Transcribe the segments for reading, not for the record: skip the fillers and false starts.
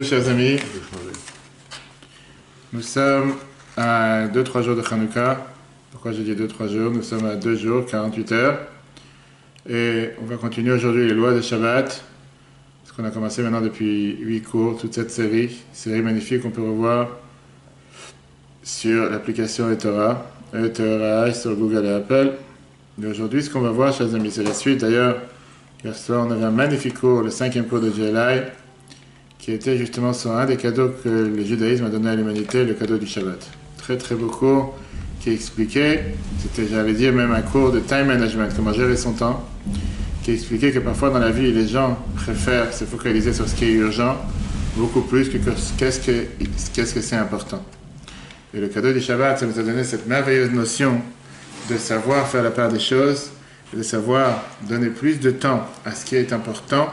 Chers amis, nous sommes à 2-3 jours de Hanouka. Pourquoi j'ai dit 2-3 jours? Nous sommes à 2 jours, 48 heures. Et on va continuer aujourd'hui les lois de Shabbat. Parce qu'on a commencé maintenant depuis 8 cours, toute cette série magnifique qu'on peut revoir sur l'application eTorah, sur Google et Apple. Et aujourd'hui, ce qu'on va voir, chers amis, c'est la suite. D'ailleurs, hier soir, on avait un magnifique cours, le 5e cours de JLI, qui était justement sur un des cadeaux que le judaïsme a donné à l'humanité, le cadeau du Shabbat. Très très beau cours qui expliquait, c'était j'allais dire même un cours de time management, comment gérer son temps, qui expliquait que parfois dans la vie les gens préfèrent se focaliser sur ce qui est urgent beaucoup plus que qu'est-ce que c'est important. Et le cadeau du Shabbat, ça nous a donné cette merveilleuse notion de savoir faire la part des choses, de savoir donner plus de temps à ce qui est important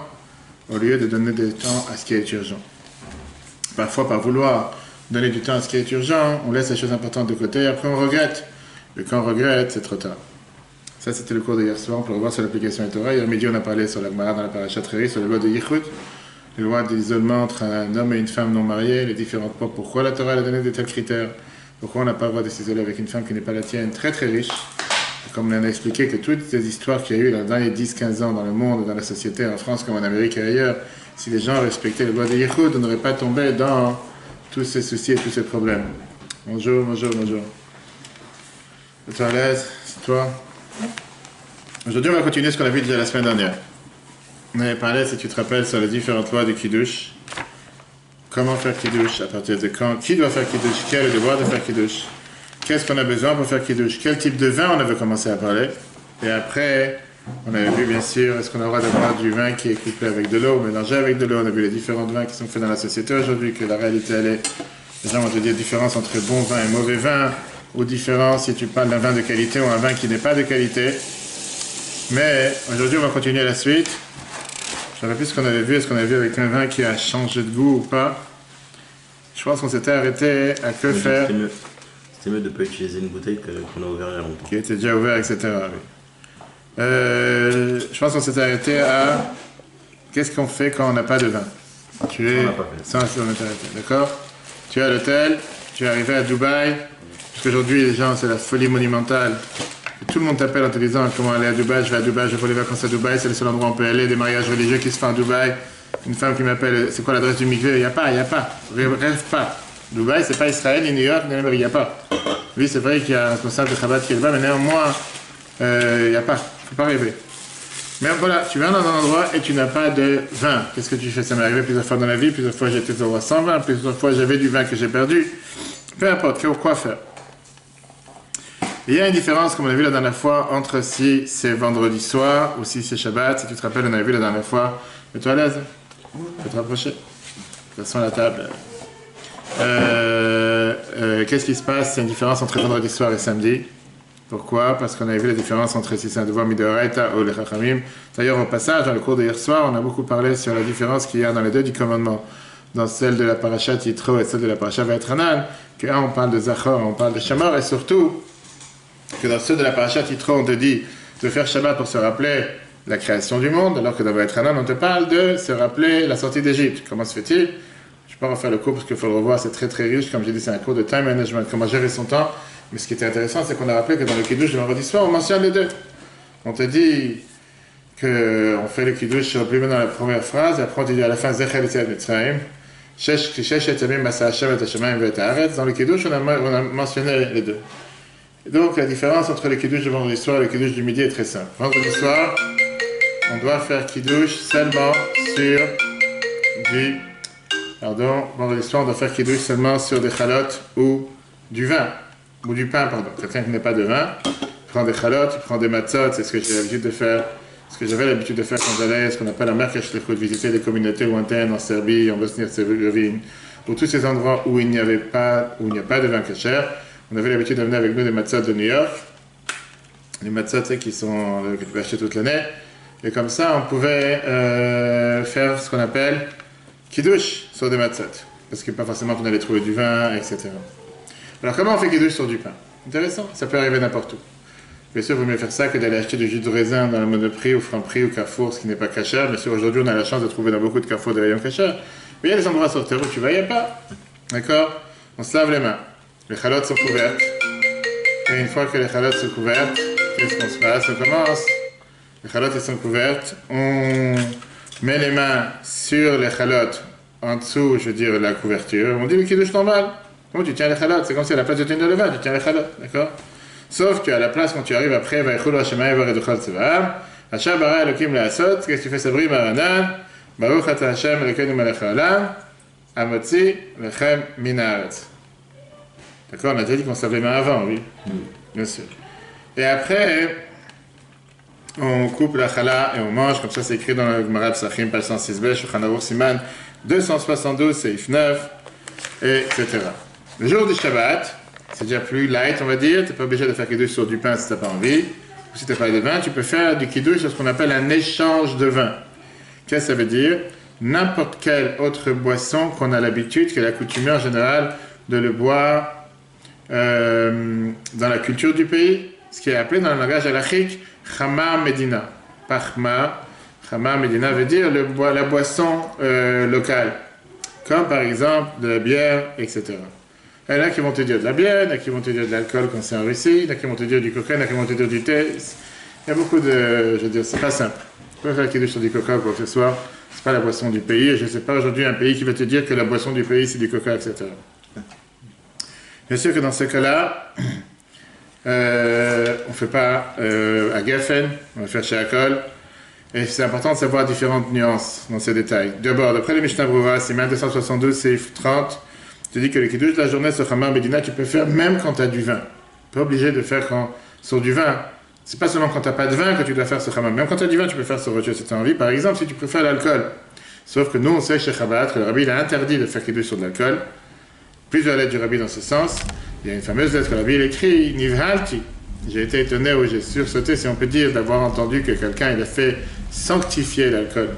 au lieu de donner du temps à ce qui est urgent. Parfois, par vouloir donner du temps à ce qui est urgent, on laisse les choses importantes de côté et après on regrette. Et quand on regrette, c'est trop tard. Ça, c'était le cours d'hier soir. On peut le voir sur l'application eTorah. Hier midi, on a parlé sur la Gemara dans la Parashat Re'eh, sur les lois de Yichud, les lois d'isolement entre un homme et une femme non mariés, les différentes points. Pourquoi la Torah a donné de tels critères? Pourquoi on n'a pas le droit de s'isoler avec une femme qui n'est pas la tienne, très très riche? Comme on a expliqué que toutes ces histoires qu'il y a eu dans les 10-15 ans dans le monde, dans la société, en France comme en Amérique et ailleurs, si les gens respectaient les lois de Yichud, on n'aurait pas tombé dans tous ces soucis et tous ces problèmes. Bonjour, bonjour, bonjour. Es-tu à l'aise? C'est toi? Aujourd'hui, on va continuer ce qu'on a vu déjà la semaine dernière. On avait parlé, si tu te rappelles, sur les différentes lois du Kiddush. Comment faire Kiddush, à partir de quand? Qui doit faire Kiddush? Qui a le devoir de faire Kiddush? Qu'est-ce qu'on a besoin pour faire Kiddush? Quel type de vin on avait commencé à parler? Et après, on avait vu bien sûr, est-ce qu'on aura de boire du vin qui est couplé avec de l'eau, mélangé avec de l'eau? On a vu les différents vins qui sont faits dans la société aujourd'hui, que la réalité elle est, les gens vont te dire différence entre bon vin et mauvais vin, ou différence si tu parles d'un vin de qualité ou un vin qui n'est pas de qualité. Mais aujourd'hui, on va continuer la suite. Je ne sais plus ce qu'on avait vu, est-ce qu'on avait vu avec un vin qui a changé de goût ou pas? Je pense qu'on s'était arrêté à que faire. C'est mieux de ne pas utiliser une bouteille qu'on a ouvert il y a longtemps. Qui était déjà ouvert, etc. Oui. Je pense qu'on s'est arrêté à qu'est-ce qu'on fait quand on n'a pas de vin. Tu es... Ça, on s'est arrêté, d'accord? Tu es à l'hôtel, tu es arrivé à Dubaï, parce qu'aujourd'hui, les gens, c'est la folie monumentale. Tout le monde t'appelle en te disant comment aller à Dubaï, je vais à Dubaï, je vais pour les vacances à Dubaï, c'est le seul endroit où on peut aller, des mariages religieux qui se font à Dubaï. Une femme qui m'appelle, c'est quoi l'adresse du mikvé? Il n'y a pas, rêve pas. Dubaï, c'est pas Israël, ni New York, ni l'Amérique, il n'y a pas. Oui, c'est vrai qu'il y a un responsable de Chabad qui est là-bas, mais néanmoins, il n'y a pas. Il ne faut pas rêver. Mais voilà, tu viens dans un endroit et tu n'as pas de vin. Qu'est-ce que tu fais? Ça m'est arrivé plusieurs fois dans la vie, plusieurs fois j'étais au roi sans vin, plusieurs fois j'avais du vin que j'ai perdu. Peu importe, quoi faire. Il y a une différence, comme on a vu la dernière fois, entre si c'est vendredi soir ou si c'est Shabbat. Si tu te rappelles, on avait vu la dernière fois. Mets-toi à l'aise. Tu peux te rapprocher. De toute façon, la table. Qu'est-ce qui se passe? C'est une différence entre vendredi soir et samedi. Pourquoi? Parce qu'on avait vu la différence entre si c'est un devoir midoraita ou les chachamim. D'ailleurs, au passage, dans le cours d'hier soir, on a beaucoup parlé sur la différence qu'il y a dans les deux du commandement. Dans celle de la parashat Yitro et celle de la parashat Vayetranan, que on parle de Zachor, on parle de Shamor, et surtout, que dans ceux de la parashat Yitro, on te dit de faire Shabbat pour se rappeler la création du monde, alors que dans Vayetranan, on te parle de se rappeler la sortie d'Égypte. Comment se fait-il? Je ne vais pas refaire le cours parce qu'il faut le revoir, c'est très très riche. Comme j'ai dit, c'est un cours de time management, comment gérer son temps. Mais ce qui était intéressant, c'est qu'on a rappelé que dans le Kiddush du vendredi soir, on mentionne les deux. On te dit qu'on fait le Kiddush sur plus dans la première phrase, et après on te dit à la fin, Zecher Yetziat Mitzrayim, Shesh Etzamim Masa Hashem Et Hashemayim Ve'et Haaretz. Dans le Kiddush, on a mentionné les deux. Et donc la différence entre le Kiddush du vendredi soir et le Kiddush du midi est très simple. Vendredi soir, on doit faire Kiddush seulement sur du... Pardon, vendredi soir, on doit faire Kiddush seulement sur des chalotes ou du vin, ou du pain, pardon. Quelqu'un qui n'a pas de vin, il prend des chalotes, il prend des matzot, c'est ce que j'ai l'habitude de faire, ce que j'avais l'habitude de faire quand j'allais, ce qu'on appelle la Merkach Shlichut, visiter des communautés lointaines en Serbie, en Bosnie-Herzégovine, pour tous ces endroits où il n'y a pas de vin kasher. On avait l'habitude d'amener avec nous des matzot de New York, les matzot que tu peux acheter toute l'année, et comme ça, on pouvait faire ce qu'on appelle Kiddush sur des matzot, parce que pas forcément qu'on allait trouver du vin, etc. Alors comment on fait Kiddush sur du pain? Intéressant, ça peut arriver n'importe où. Bien sûr, il vaut mieux faire ça que d'aller acheter du jus de raisin dans le Monoprix ou Franprix ou Carrefour, ce qui n'est pas kasher. Bien sûr, aujourd'hui, on a la chance de trouver dans beaucoup de Carrefour des rayons kasher. Mais il y a des endroits sur terre où tu vas, il n'y a pas. D'accord? On se lave les mains. Les chalotes sont couvertes. Et une fois que les chalotes sont couvertes, qu'est-ce qu'on se passe? On commence. Les chalotes sont couvertes. On met les mains sur les chalotes, en dessous, je veux dire, la couverture. On dit le kiddush normal. Comment tu tiens les chalotes? C'est comme si à la place de tenir le vin, tu tiens les chalotes. D'accord? Sauf qu'à la place, quand tu arrives après, Vaïchulu Hashem Vareduchal Tzevaam, Hashem bara Elokim Le'asot, qu'est-ce que tu fais? Sabri Maranan, Baruch Ata Hashem Elokeinu Melech Haolam, Amotzi Lechem Min Haaretz. D'accord? On a déjà dit qu'on se lave les mains avant, oui. Bien sûr. Et après, on coupe la chala et on mange, comme ça c'est écrit dans le Gemara Psachim, page 106b, Shulchan Aruch Siman 272, Seif 9, etc. Le jour du Shabbat, c'est déjà plus light, on va dire, tu n'es pas obligé de faire kiddush sur du pain si tu n'as pas envie, ou si tu n'as pas de vin, tu peux faire du kiddush sur ce qu'on appelle un échange de vin. Qu'est-ce que ça veut dire? N'importe quelle autre boisson qu'on a l'habitude, qui est la coutumière en général, de le boire dans la culture du pays, ce qui est appelé dans le langage halachique Chamar Medina. Pachma, Chamar Medina veut dire la boisson locale, comme par exemple de la bière, etc. Il y en a qui vont te dire de la bière, il y en a qui vont te dire de l'alcool quand c'est en Russie, il y en a qui vont te dire du coca, il y en a qui vont te dire du thé. Il y a beaucoup de... Je veux dire, c'est pas simple. Tu peux faire kiddush sur du coca ou quoi que ce soit, c'est pas la boisson du pays. Je ne sais pas aujourd'hui un pays qui va te dire que la boisson du pays c'est du coca, etc. Bien sûr que dans ce cas-là, on ne fait pas à Geffen, on va faire chez Akol. Et c'est important de savoir différentes nuances dans ces détails. D'abord, d'après le Mishnah Brura, c'est 272, c'est 30, tu dis que le kiddush de la journée sur Chamar Medina, tu peux faire même quand tu as du vin. Tu n'es pas obligé de faire sur du vin. C'est pas seulement quand tu n'as pas de vin que tu dois faire ce Chamar. Même quand tu as du vin, tu peux faire sur autre chose si tu as envie. Par exemple, si tu préfères l'alcool. Sauf que nous, on sait chez Chabad que le rabbi il a interdit de faire kiddush sur de l'alcool. Plusieurs lettres du rabbi dans ce sens. Il y a une fameuse lettre que le rabbi il écrit, Nivhalti. J'ai été étonné ou j'ai sursauté, si on peut dire, d'avoir entendu que quelqu'un il a fait sanctifier l'alcool.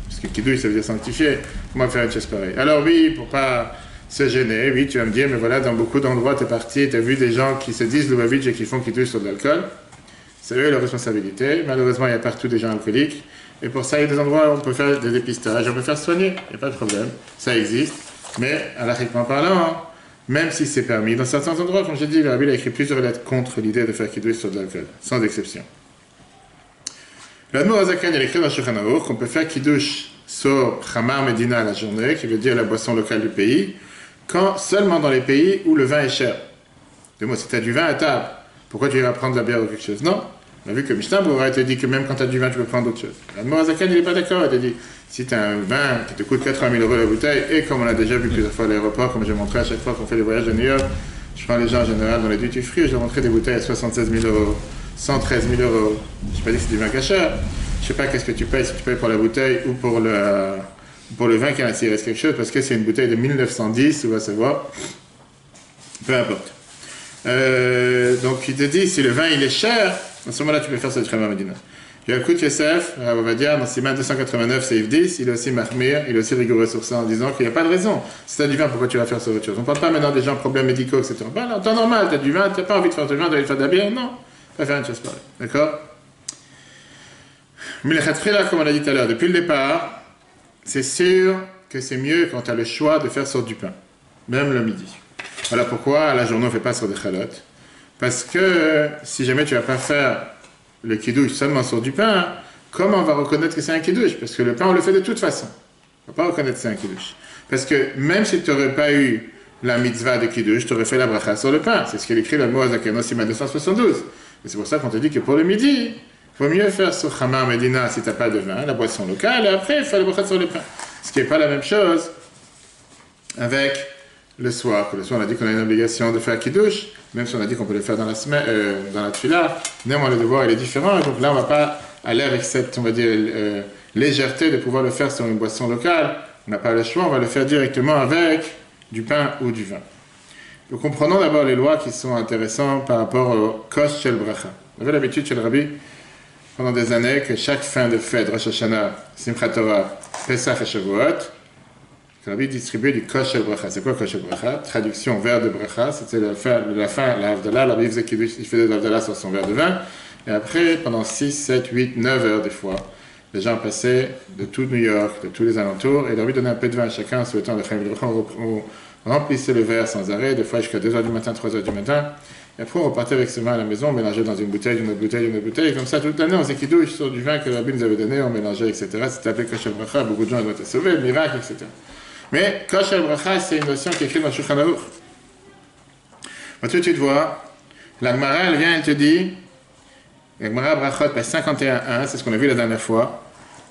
Parce que kiddush, ça veut dire sanctifier. Comment faire une chose pareille? Alors oui, pour pas se gêner, oui, tu vas me dire, mais voilà, dans beaucoup d'endroits, tu es parti, tu as vu des gens qui se disent Lubavitch et qui font kiddush sur de l'alcool. C'est eux leur responsabilité. Malheureusement, il y a partout des gens alcooliques. Et pour ça, il y a des endroits où on peut faire des dépistages, on peut faire soigner. Il n'y a pas de problème. Ça existe. Mais, halachiquement parlant, même si c'est permis, dans certains endroits, comme j'ai dit, le rabbi a écrit plusieurs lettres contre l'idée de faire kiddush sur de l'alcool, sans exception. L'Admor Azakan, il écrit dans Shulchan Aruch qu'on peut faire kiddush sur Chamar Medina la journée, qui veut dire la boisson locale du pays, seulement dans les pays où le vin est cher. Dis-moi, si tu as du vin à table, pourquoi tu iras prendre de la bière ou quelque chose? Non. On a vu que Mishnah Brura te dit que même quand tu as du vin, tu peux prendre autre chose. L'Admor Azakan, il n'est pas d'accord. Il te dit, si tu as un vin qui te coûte 80 000 € la bouteille, et comme on a déjà vu plusieurs fois à l'aéroport, comme j'ai montré à chaque fois qu'on fait des voyages à New York, je prends les gens en général dans les duty free, je leur montrais des bouteilles à 76 000 €, 113 000 €. Je n'ai pas dit que c'est du vin cachère. Je ne sais pas qu'est-ce que tu payes, si tu payes pour la bouteille ou pour le vin qui a s'il reste quelque chose, parce que c'est une bouteille de 1910, on va savoir. Peu importe. Donc il te dit, si le vin il est cher, à ce moment-là tu peux faire ce Chamar Medina. Yalkut Yosef, on va dire, dans Siman 289, c'est 10, il est aussi mahmir, il est aussi rigoureux sur ça en disant qu'il n'y a pas de raison. Si tu as du vin, pourquoi tu vas faire sur autre chose? On ne parle pas maintenant des gens problèmes médicaux, etc. Ben, en temps normal, tu as du vin, tu n'as pas envie de faire du vin, tu vas faire de la bière, non. Tu vas faire une chose pareille. D'accord? Mais le khatfrila, comme on l'a dit tout à l'heure, depuis le départ, c'est sûr que c'est mieux quand tu as le choix de faire sur du pain, même le midi. Voilà pourquoi à la journée on ne fait pas sur des chalotes. Parce que si jamais tu ne vas pas faire le kiddush seulement sur du pain, comment on va reconnaître que c'est un kiddush? Parce que le pain, on le fait de toute façon. On ne va pas reconnaître que c'est un kiddush. Parce que même si tu n'aurais pas eu la mitzvah de kiddush, tu aurais fait la bracha sur le pain. C'est ce qu'il écrit dans le mot Azakano Siman 272. Et c'est pour ça qu'on te dit que pour le midi, il faut mieux faire sur Chamar Medina si tu n'as pas de vin, la boisson locale, et après faire la bracha sur le pain. Ce qui n'est pas la même chose avec le soir. Le soir, on a dit qu'on a une obligation de faire kiddush, même si on a dit qu'on peut le faire dans la semaine, dans la tefila. Néanmoins, le devoir, il est différent. Et donc là, on ne va pas aller avec cette, on va dire, légèreté de pouvoir le faire sur une boisson locale. On n'a pas le choix, on va le faire directement avec du pain ou du vin. Donc, comprenons d'abord les lois qui sont intéressantes par rapport au Kosh Shel Bracha. On avait l'habitude chez le Rabbi, pendant des années, que chaque fin de fête, Rosh Hashanah, Simchat Torah, Pesach et Shavuot, le Rabbi distribuait du Kosh Shel Bracha. C'est quoi Kosh Shel Bracha? Traduction, verre de Bracha. C'était la fin, la Havdalah. Le Rabbi faisait kiddush, il faisait de l'Havdalah sur son verre de vin. Et après, pendant 6, 7, 8, 9 heures des fois, Les gens passaient de tout New York, de tous les alentours, et leur lui donner un peu de vin à chacun en souhaitant le Chaim Bracha. On remplissait le verre sans arrêt, des fois jusqu'à 2h du matin, 3h du matin. Et après, on repartait avec ce vin à la maison, on mélangeait dans une bouteille, une autre bouteille, une autre bouteille. Et comme ça, toute l'année, on faisait kidouche sur du vin que le rabbi nous avait donné, on mélangeait, etc. C'était appelé Kosher Bracha. Beaucoup de gens ont été sauvés, le miracle, etc. Mais Kosher Bracha, c'est une notion qui est écrite dans Shulchan Aruch. Maintenant, tu te vois, la Gemara, elle vient, elle te dit, la Gemara Brachot, page 51.1, c'est ce qu'on a vu la dernière fois,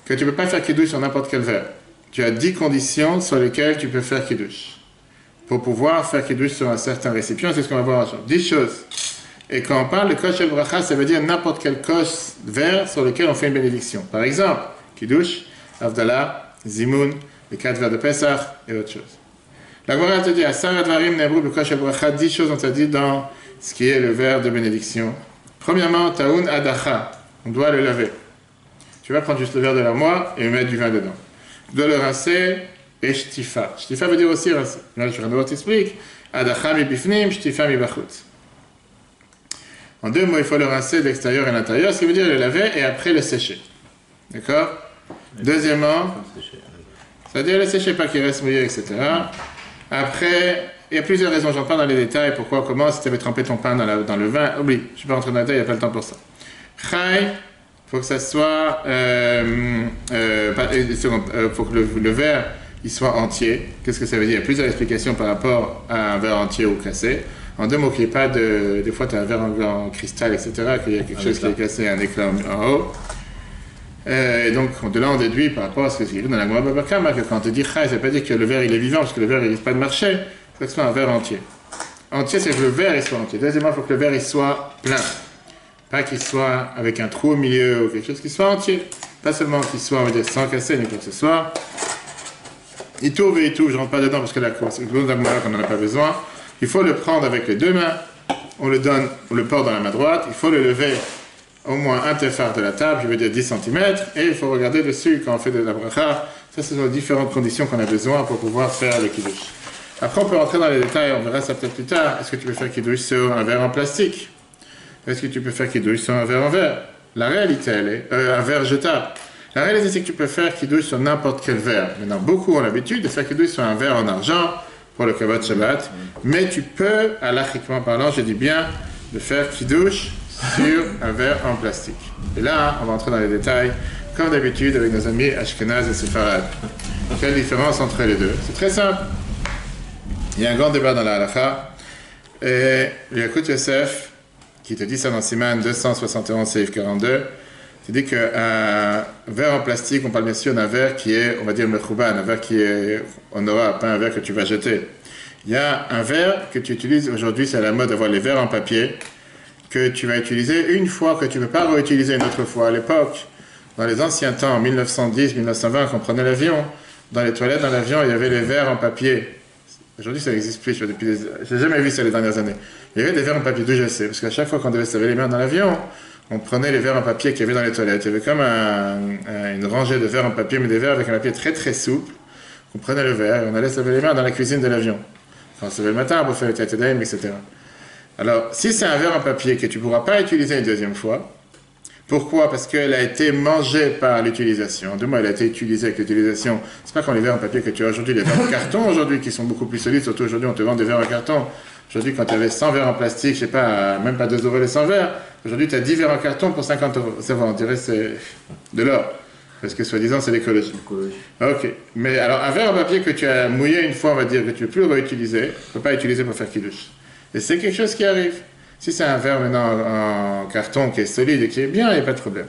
que tu ne peux pas faire kidouche sur n'importe quel verre. Tu as 10 conditions sur lesquelles tu peux faire kidouche. Pour pouvoir faire kidouche sur un certain récipient, c'est ce qu'on va voir ensemble. 10 choses. Et quand on parle de kosher bracha, ça veut dire n'importe quel verre sur lequel on fait une bénédiction. Par exemple, kidouche, avdallah, zimoun, les 4 verres de Pesach et autre chose. La Gemara te dit, à Sarah Dvarim Nebru Kosher Bracha, 10 choses on t'a dit dans ce qui est le verre de bénédiction. Premièrement, taoun adacha, on doit le laver. Tu vas prendre juste le verre de l'armoire et mettre du vin dedans. Tu dois le rincer et shtifa. Shtifa veut dire aussi rincer. Là, je vais t'explique. Adacha mi bifnim, shtifa mi bachutz. En 2 mots, il faut le rincer de l'extérieur et de l'intérieur, ce qui veut dire le laver et après le sécher. D'accord? Deuxièmement, c'est-à-dire le sécher, pas qu'il reste mouillé, etc. Après, il y a plusieurs raisons, j'en parle dans les détails, pourquoi, comment, si tu avais trempé ton pain dans le vin, oublie, je ne suis pas rentré dans les détails, il n'y a pas le temps pour ça. Chai, il faut que ça soit, faut que le verre, il soit entier. Qu'est-ce que ça veut dire? Il y a plusieurs explications par rapport à un verre entier ou cassé. En 2 mots, qu'il n'y ait pas de, des fois tu as un verre en cristal, etc., qu'il y a quelque chose qui est cassé, un éclat en haut. Et donc, de là, on déduit par rapport à ce que c'est écrit dans la Gemara Baba Kama, que quand on te dit chai, ça ne veut pas dire que le verre il est vivant, parce que le verre il risque pas de marcher, il faut que ce soit un verre entier. Entier, c'est que le verre il soit entier. Deuxièmement, il faut que le verre il soit plein. Pas qu'il soit avec un trou au milieu ou quelque chose qui soit entier. Pas seulement qu'il soit, on va dire, sans casser, ni quoi que ce soit. Il tourne et tout, je ne rentre pas dedans parce que la Gemara qu'on n'en a pas besoin. Il faut le prendre avec les 2 mains, on le porte dans la main droite, il faut le lever au moins un tefar de la table, je veux dire 10 cm, et il faut regarder dessus quand on fait de la bracha. Ça, ce sont les différentes conditions qu'on a besoin pour pouvoir faire le kiddush. Après, on peut rentrer dans les détails, on verra ça peut-être plus tard. Est-ce que tu peux faire kiddush sur un verre en plastique? Est-ce que tu peux faire kiddush sur un verre en verre? La réalité, elle est un verre jetable. La réalité, c'est que tu peux faire kiddush sur n'importe quel verre. Maintenant, beaucoup ont l'habitude de faire kiddush sur un verre en argent pour le Kabbat Shabbat, mais tu peux, halachiquement parlant, je dis bien, de faire kiddush sur un verre en plastique. Et là, on va entrer dans les détails, comme d'habitude avec nos amis Ashkenaz et Sepharad. Quelle différence entre les deux? C'est très simple. Il y a un grand débat dans la halakha, et Yakut Yosef, qui te dit ça dans Siman 271, Seif 42, te dit qu'un verre en plastique, on parle bien sûr d'un verre qui est, on va dire, mechouban, un verre qui est honorable, pas un verre que tu vas jeter. Il y a un verre que tu utilises aujourd'hui, c'est à la mode d'avoir les verres en papier, que tu vas utiliser une fois, que tu ne peux pas réutiliser une autre fois. À l'époque, dans les anciens temps, en 1910, 1920, quand on prenait l'avion, dans les toilettes dans l'avion, il y avait les verres en papier. Aujourd'hui, ça n'existe plus, je n'ai jamais vu ça les dernières années. Il y avait des verres en papier, d'où je sais, parce qu'à chaque fois qu'on devait se laver les mains dans l'avion, on prenait les verres en papier qu'il y avait dans les toilettes. Il y avait comme une rangée de verres en papier, mais des verres avec un papier très très souple. On prenait le verre et on allait se laver les mains dans la cuisine de l'avion. Quand on se levait le matin, pour faire le tataïm, etc. Alors, si c'est un verre en papier que tu ne pourras pas utiliser une deuxième fois, pourquoi? Parce qu'elle a été mangée par l'utilisation. De moi, elle a été utilisée avec l'utilisation. C'est pas comme les verres en papier que tu as aujourd'hui, les verres en carton aujourd'hui, qui sont beaucoup plus solides. Surtout aujourd'hui, on te vend des verres en carton. Aujourd'hui, quand tu avais 100 verres en plastique, je sais pas, même pas 2 € les 100 verres. Aujourd'hui, tu as 10 verres en carton pour 50 €. C'est vrai, on dirait que c'est de l'or. Parce que soi-disant, c'est l'écologie. Ok. Mais alors, un verre en papier que tu as mouillé une fois, on va dire, que tu ne peux plus le réutiliser, tu ne peux pas utiliser pour faire kiddush. Et c'est quelque chose qui arrive. Si c'est un verre maintenant en carton qui est solide et qui est bien, il n'y a pas de problème.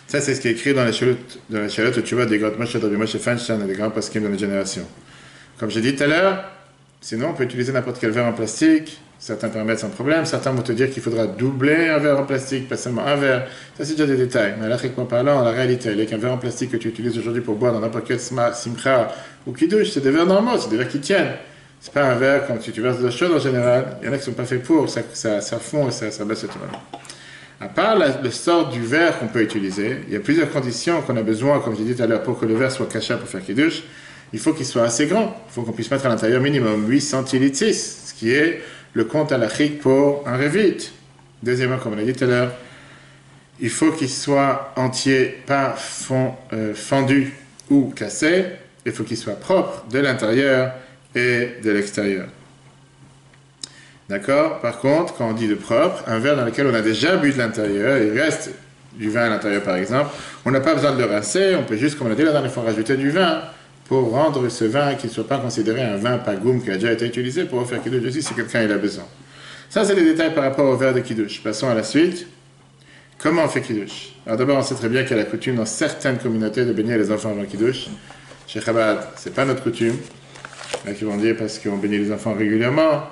Ça, c'est ce qui est écrit dans les chalotes où tu vois des grands Moshe Rabbi Moshe Feinstein et des grands poskim de notre génération. Comme j'ai dit tout à l'heure, sinon on peut utiliser n'importe quel verre en plastique. Certains permettent sans problème. Certains vont te dire qu'il faudra doubler un verre en plastique, pas seulement un verre. Ça, c'est déjà des détails. Mais halachiquement parlant, la réalité, elle est qu'un verre en plastique que tu utilises aujourd'hui pour boire dans n'importe quel simcha ou kiddush, c'est des verres normaux, c'est des verres qui tiennent. C'est pas un verre comme si tu verses de l'eau chaude en général. Il y en a qui sont pas faits pour, ça fond et ça baisse tout le monde. À part le sort du verre qu'on peut utiliser, il y a plusieurs conditions qu'on a besoin, comme j'ai dit tout à l'heure, pour que le verre soit caché pour faire kiddush. Il faut qu'il soit assez grand. Il faut qu'on puisse mettre à l'intérieur minimum 8 centilitres, ce qui est le compte halachique pour un revit. Deuxièmement, comme on a dit tout à l'heure, il faut qu'il soit entier, pas fendu ou cassé. Il faut qu'il soit propre de l'intérieur et de l'extérieur. D'accord? Par contre, quand on dit de propre, un verre dans lequel on a déjà bu de l'intérieur, il reste du vin à l'intérieur par exemple, on n'a pas besoin de le rincer, on peut juste, comme on a dit la dernière fois, rajouter du vin pour rendre ce vin qui ne soit pas considéré un vin pagoum qui a déjà été utilisé pour faire kiddush aussi si quelqu'un il a besoin. Ça, c'est des détails par rapport au verre de kiddush. Passons à la suite. Comment on fait kiddush? Alors d'abord, on sait très bien qu'il y a la coutume dans certaines communautés de bénir les enfants avant kiddush. Chez Chabad, c'est pas notre coutume. Là, qui vont dire parce qu'on bénit les enfants régulièrement.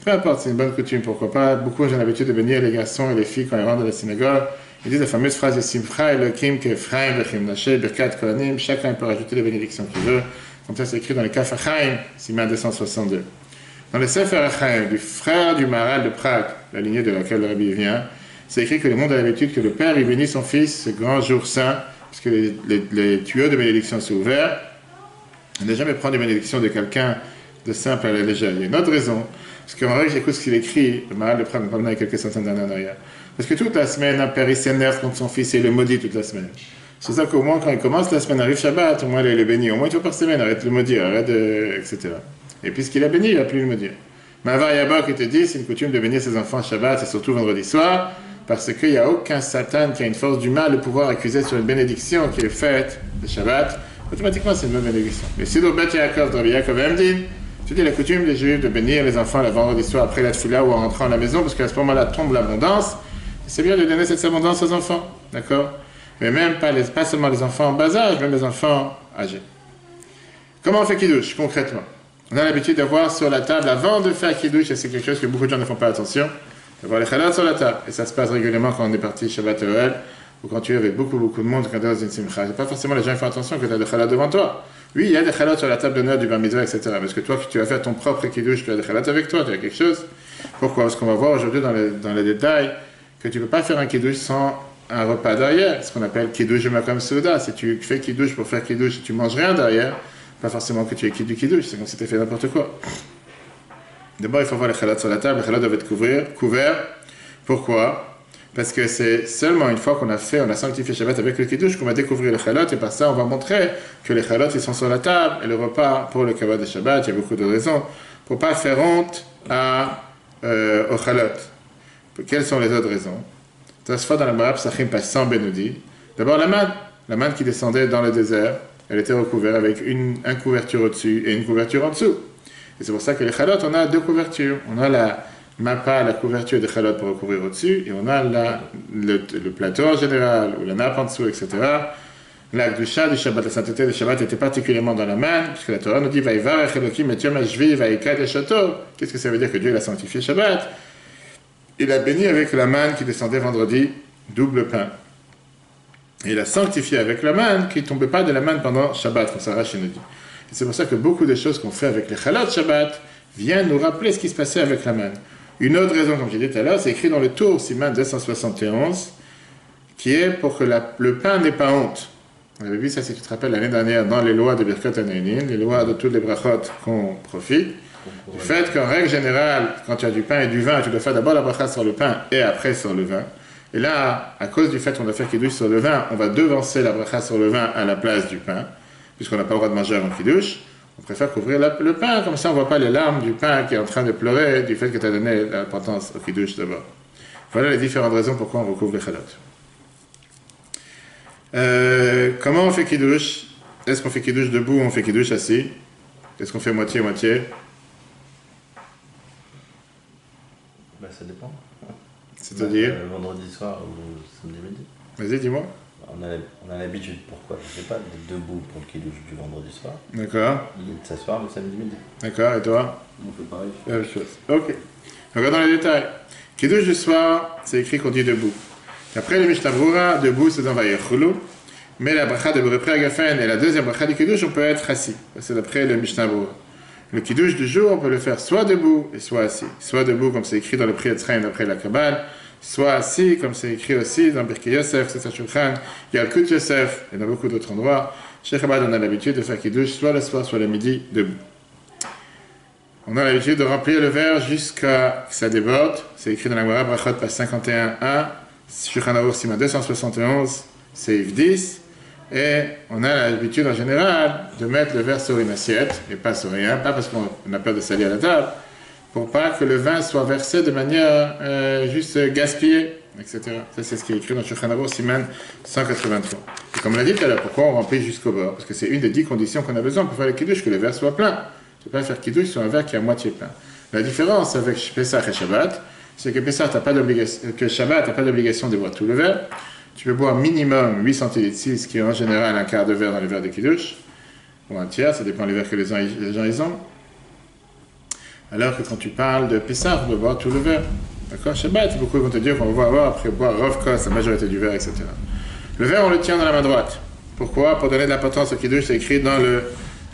Peu importe, c'est une bonne coutume, pourquoi pas. Beaucoup ont l'habitude de bénir les garçons et les filles quand ils rentrent de la synagogue. Ils disent la fameuse phrase de Simcha Elohim Kefraim Vechim Naché Birkat Kohanim. Chacun peut rajouter les bénédictions qu'il veut. Comme ça, c'est écrit dans les Kaf Hachaim, Siman 262. Dans le Sefer Hachaim, du frère du Maharal de Prague, la lignée de laquelle le Rabbi vient, c'est écrit que le monde a l'habitude que le père il bénit son fils ce grand jour saint, puisque les tuyaux de bénédiction sont ouverts. On ne jamais prendre une bénédiction de quelqu'un de simple à la légère. Il y a une autre raison. Parce qu'en vrai, j'écoute ce qu'il écrit, le Maharal de Prague m'a pas quelques centaines d'années en arrière. Parce que toute la semaine, un père il s'énerve contre son fils et il le maudit toute la semaine. C'est ça qu'au moins, quand il commence la semaine, arrive Shabbat, au moins il est béni. Au moins une fois par semaine, arrête de le maudire, etc. Et puisqu'il a béni, il ne va plus le maudire. Mais Avar Yabok, il te dit, c'est une coutume de bénir ses enfants Shabbat, et surtout vendredi soir, parce qu'il n'y a aucun Satan qui a une force du mal de pouvoir accuser sur une bénédiction qui est faite de Shabbat. Automatiquement, c'est une bonne bénédiction. Mais si le Bet Yaakov, Rabbi Yaakov Emdin, c'était la coutume des Juifs de bénir les enfants le vendredi soir après la tefila ou en rentrant à la maison, parce qu'à ce moment-là tombe l'abondance. C'est bien de donner cette abondance aux enfants, d'accord? Mais même pas seulement les enfants en bas âge, même les enfants âgés. Comment on fait kiddush concrètement? On a l'habitude d'avoir sur la table, avant de faire kiddush, et c'est quelque chose que beaucoup de gens ne font pas attention, d'avoir les chalot sur la table. Et ça se passe régulièrement quand on est parti Shabbat Oel, ou quand tu es avec beaucoup de monde, quand tu es dans une simcha. C'est pas forcément les gens qui font attention que tu as des chalot devant toi. Oui, il y a des chalot sur la table d'honneur du bar mitzvah, etc. Parce que toi, tu vas faire ton propre kiddush, tu as des chalot avec toi, tu as quelque chose. Pourquoi? Parce qu'on va voir aujourd'hui dans les détails que tu ne peux pas faire un kiddush sans un repas derrière, ce qu'on appelle kiddush de makam souda. Si tu fais kiddush pour faire kiddush et tu manges rien derrière, pas forcément que tu aies du kiddush, c'est comme si tu as fait n'importe quoi. D'abord, il faut avoir les chalot sur la table, les chalot doivent être couverts. Pourquoi? Parce que c'est seulement une fois qu'on a sanctifié Shabbat avec le kiddush qu'on va découvrir les chalot, et par ça, on va montrer que les chalot, ils sont sur la table, et le repas pour le kavod de Shabbat, il y a beaucoup de raisons, pour ne pas faire honte aux chalot. Quelles sont les autres raisons? Tosfot dans la Gemara Psachim, page 100 nous dit, d'abord la manne qui descendait dans le désert, elle était recouverte avec une couverture au-dessus et une couverture en dessous. Et c'est pour ça que les chalot, on a deux couvertures. On a la couverture des chalot pour recouvrir au-dessus, et on a le plateau en général, ou la nappe en dessous, etc. La gdusha du Shabbat, la sainteté du Shabbat était particulièrement dans la manne, puisque la Torah nous dit Vaïvarech Elokim et Yom HaShvi Vaïkad Eshato. Qu'est-ce que ça veut dire que Dieu l'a sanctifié Shabbat? Il a béni avec la manne qui descendait vendredi, double pain. Et il a sanctifié avec la manne qui ne tombait pas de la manne pendant Shabbat, comme Sarah nous dit. Et c'est pour ça que beaucoup de choses qu'on fait avec les chalot Shabbat viennent nous rappeler ce qui se passait avec la manne. Une autre raison, comme j'ai dit tout à l'heure, c'est écrit dans le Tour, Siman 271, qui est pour que le pain n'ait pas honte. On avait vu ça, si tu te rappelles, l'année dernière, dans les lois de Birkat Haneinin, les lois de toutes les brachot qu'on profite. Du fait qu'en règle générale, quand tu as du pain et du vin, tu dois faire d'abord la bracha sur le pain et après sur le vin. Et là, à cause du fait qu'on doit faire kiddush sur le vin, on va devancer la bracha sur le vin à la place du pain, puisqu'on n'a pas le droit de manger avant kiddush. On préfère couvrir le pain, comme ça on ne voit pas les larmes du pain qui est en train de pleurer du fait que tu as donné l'importance au kiddush d'abord. Voilà les différentes raisons pourquoi on recouvre les chalot. Comment on fait kiddush? Est-ce qu'on fait kiddush debout ou on fait kiddush assis? Est-ce qu'on fait moitié-moitié? Ça dépend. C'est-à-dire vendredi soir ou samedi midi. Vas-y, dis-moi. On a l'habitude, pourquoi? Je ne sais pas, d'être debout pour le kiddush du vendredi soir. D'accord. Et de s'asseoir le samedi midi. D'accord, et toi? On fait pareil. La même chose. Ok. Regardons les détails. Kiddush du soir, c'est écrit qu'on dit debout. Après le Mishnah Brura, debout c'est dans Vayechulu. Mais la bracha de Boré Agafen et la deuxième bracha du kiddush, on peut être assis. C'est d'après le Mishnah Brura. Le kiddush du jour, on peut le faire soit debout et soit assis. Soit debout, comme c'est écrit dans le Pri Etzraim d'après la Kabbale, soit assis, comme c'est écrit aussi dans Birkei Yosef, c'est Shulchan, Yalkut Yosef, et dans beaucoup d'autres endroits. Chez Chabad, on a l'habitude de faire kiddush soit le soir, soit le midi, debout. On a l'habitude de remplir le verre jusqu'à ce que ça déborde. C'est écrit dans la Gemara Brachot, page 51a. Shulchan Aruch Siman 271, Seif 10, et on a l'habitude en général de mettre le verre sur une assiette, et pas sur rien, pas parce qu'on a peur de salir la table, pour pas que le vin soit versé de manière juste gaspillée, etc. Ça, c'est ce qui est écrit dans Shulchan Aruch Siman 183. Et comme on l'a dit tout à l'heure, pourquoi on remplit jusqu'au bord? Parce que c'est une des 10 conditions qu'on a besoin pour faire le kiddush, que le verre soit plein. Tu ne peux pas faire kiddush sur un verre qui est à moitié plein. La différence avec Pessah et Shabbat, c'est que Pessah, que Shabbat, tu n'as pas d'obligation de boire tout le verre. Tu peux boire minimum 8 centilitres 6, qui est en général un quart de verre dans les verres de kiddush, ou un tiers, ça dépend des verres que les gens ils ont. Alors que quand tu parles de Pessah, tu dois boire tout le verre. D'accord? Shabbat, beaucoup vont te dire qu'on va avoir après boire Rav Kos, la majorité du verre, etc. Le verre, on le tient dans la main droite. Pourquoi? Pour donner de l'importance au kiddush, c'est écrit dans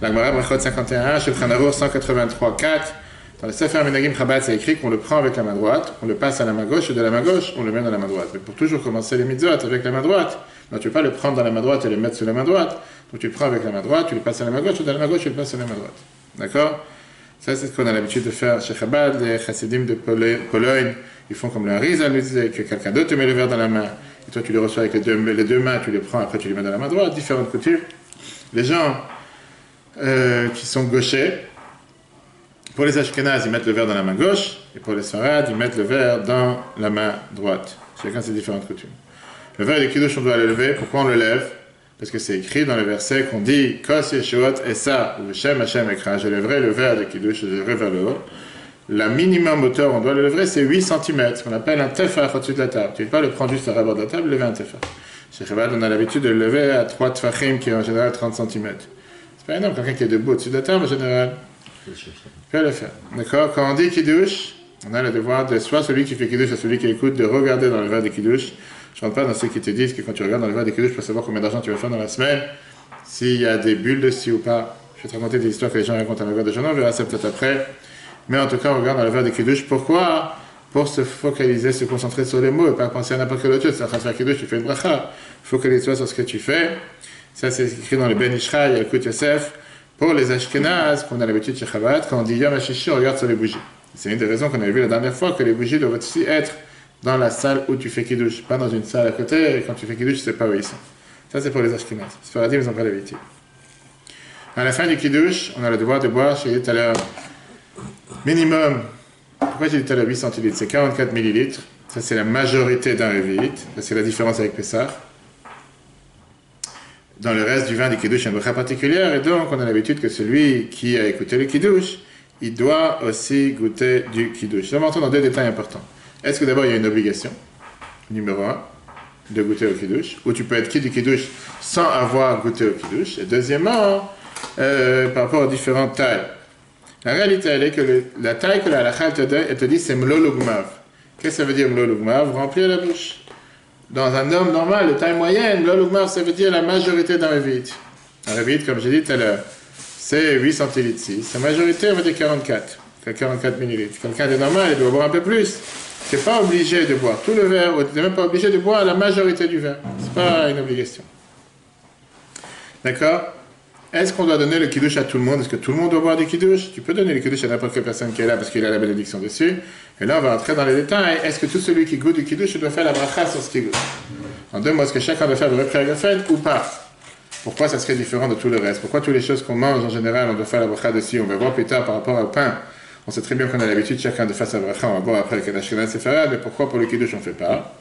la Gemara Brachot 51, Shulchan Aruch 183, 4. Dans le Sefer Menagim Chabad, c'est écrit qu'on le prend avec la main droite, on le passe à la main gauche, et de la main gauche, on le met dans la main droite. Mais pour toujours commencer les mitzvot avec la main droite, donc tu ne peux pas le prendre dans la main droite et le mettre sur la main droite. Donc tu le prends avec la main droite, tu le passes à la main gauche, et de la main gauche, tu le passes à la main droite. D'accord? Ça, c'est ce qu'on a l'habitude de faire chez Chabad. Les chassidim de Pologne, ils font comme le Harizal nous disait, que quelqu'un d'autre te met le verre dans la main, et toi tu le reçois avec les deux mains, tu le prends, après tu le mets dans la main droite. Différentes coutumes. Les gens qui sont gauchers, pour les Ashkenazes, ils mettent le verre dans la main gauche, et pour les Sfarades, ils mettent le verre dans la main droite. Chacun ses différentes coutumes. Le verre de Kiddush, on doit le lever. Pourquoi on le lève? Parce que c'est écrit dans le verset qu'on dit Kos Yeshuot et ça, ou Shem Hashem Ekra, je lèverai le verre de Kiddush, je lèverai vers le haut. La minimum hauteur, on doit le lever, c'est 8 cm, ce qu'on appelle un tefach au-dessus de la table. Tu ne peux pas le prendre juste à rebord de la table, lever un tefach. Chez Chabad, on a l'habitude de le lever à 3 tefachim, qui est en général 30 cm. C'est pas énorme, quelqu'un qui est debout au-dessus de la table, en général. Tu peux le faire. D'accord? Quand on dit Kiddush, on a le devoir de soit celui qui fait Kiddush, soit celui qui écoute, de regarder dans le verre de Kiddush. Je ne rentre pas dans ceux qui te disent que quand tu regardes dans le verre de Kiddush, tu peux savoir combien d'argent tu vas faire dans la semaine, s'il y a des bulles dessus ou pas. Je vais te raconter des histoires que les gens racontent dans le verre de journal, on verra ça peut-être après. Mais en tout cas, on regarde dans le verre de Kiddush. Pourquoi? Pour se focaliser, se concentrer sur les mots et pas penser à n'importe quelle autre chose. C'est en train de faire Kiddush, tu fais une bracha. Focalise-toi sur ce que tu fais. Ça, c'est écrit dans le Ben Ishra, Yalkut Yosef. Pour les Ashkenazes, qu'on a l'habitude chez Chabad, quand on dit Yom HaShishi, on regarde sur les bougies. C'est une des raisons qu'on avait vu la dernière fois, que les bougies doivent aussi être dans la salle où tu fais Kiddush, pas dans une salle à côté, et quand tu fais Kiddush, tu ne sais pas où ils sont. Ça, c'est pour les Ashkenazes. Les Sfaradim, ils n'ont pas l'habitude. À la fin du Kiddush, on a le devoir de boire, j'ai dit tout à l'heure, minimum, pourquoi j'ai dit tout à l'heure 8 centilitres? C'est 44 millilitres. Ça, c'est la majorité d'un révite. Ça, c'est la différence avec Pessah. Dans le reste du vin du Kiddush, il y a une bracha particulière, et donc on a l'habitude que celui qui a écouté le Kiddush, il doit aussi goûter du Kiddush. Là, on va entrer dans deux détails importants. Est-ce que d'abord il y a une obligation, numéro 1, de goûter au Kiddush, ou tu peux être quitte du Kiddush sans avoir goûté au Kiddush, et deuxièmement, par rapport aux différentes tailles. La réalité, elle est que la taille que la halakha elle te dit, c'est mlolugmav. Qu'est-ce que ça veut dire mlolugmav? Remplir la bouche. Dans un homme normal, de taille moyenne, mlolugmav, ça veut dire la majorité d'un révite. Un révite, comme j'ai dit tout à l'heure, c'est 8 centilitres 6. La majorité, on va dire 44. 44 millilitres. Quelqu'un de normal, il doit boire un peu plus. Tu n'es pas obligé de boire tout le verre, ou tu n'es même pas obligé de boire la majorité du verre. Ce n'est pas une obligation. D'accord? Est-ce qu'on doit donner le kiddush à tout le monde? Est-ce que tout le monde doit boire du kiddush? Tu peux donner le kiddush à n'importe quelle personne qui est là parce qu'il a la bénédiction dessus. Et là, on va entrer dans les détails. Est-ce que tout celui qui goûte du kiddush doit faire la bracha sur ce qu'il goûte? En deux mots, est-ce que chacun doit faire le reprégafed ou pas? Pourquoi ça serait différent de tout le reste? Pourquoi toutes les choses qu'on mange en général, on doit faire la bracha dessus? On va voir plus tard par rapport au pain. On sait très bien qu'on a l'habitude chacun de faire sa bracha. On va voir après le Kadash Kenan Sefarad, mais pourquoi pour le kiddush on ne fait pas?